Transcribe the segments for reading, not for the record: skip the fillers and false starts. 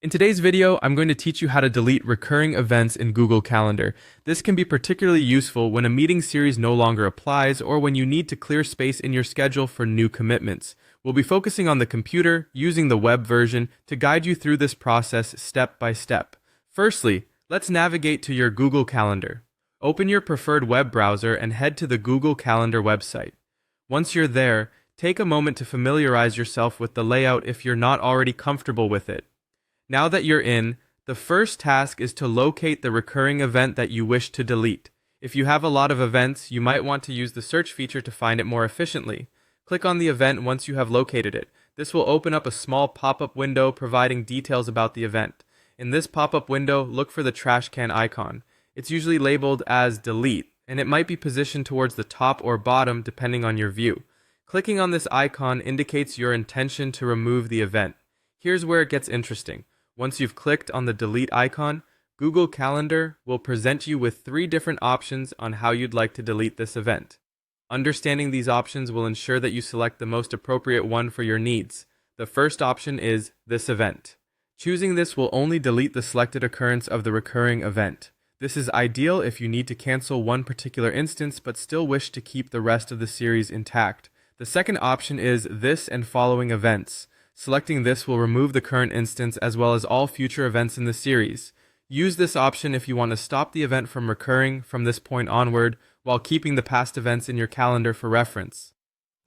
In today's video, I'm going to teach you how to delete recurring events in Google Calendar. This can be particularly useful when a meeting series no longer applies or when you need to clear space in your schedule for new commitments. We'll be focusing on the computer, using the web version, to guide you through this process step by step. Firstly, let's navigate to your Google Calendar. Open your preferred web browser and head to the Google Calendar website. Once you're there, take a moment to familiarize yourself with the layout if you're not already comfortable with it. Now that you're in, the first task is to locate the recurring event that you wish to delete. If you have a lot of events, you might want to use the search feature to find it more efficiently. Click on the event once you have located it. This will open up a small pop-up window providing details about the event. In this pop-up window, look for the trash can icon. It's usually labeled as delete, and it might be positioned towards the top or bottom depending on your view. Clicking on this icon indicates your intention to remove the event. Here's where it gets interesting. Once you've clicked on the delete icon, Google Calendar will present you with 3 different options on how you'd like to delete this event. Understanding these options will ensure that you select the most appropriate one for your needs. The first option is this event. Choosing this will only delete the selected occurrence of the recurring event. This is ideal if you need to cancel one particular instance but still wish to keep the rest of the series intact. The second option is this and following events. Selecting this will remove the current instance as well as all future events in the series. Use this option if you want to stop the event from recurring from this point onward while keeping the past events in your calendar for reference.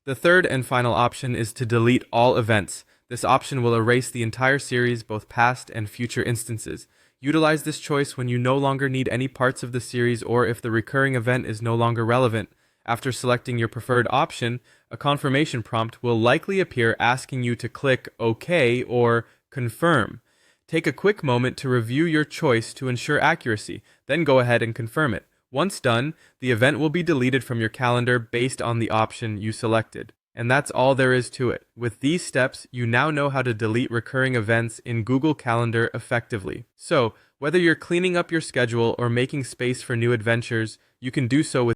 The third and final option is to delete all events. This option will erase the entire series, both past and future instances. Utilize this choice when you no longer need any parts of the series or if the recurring event is no longer relevant. After selecting your preferred option, a confirmation prompt will likely appear asking you to click OK or Confirm. Take a quick moment to review your choice to ensure accuracy, then go ahead and confirm it. Once done, the event will be deleted from your calendar based on the option you selected. And that's all there is to it. With these steps, you now know how to delete recurring events in Google Calendar effectively. So, whether you're cleaning up your schedule or making space for new adventures, you can do so with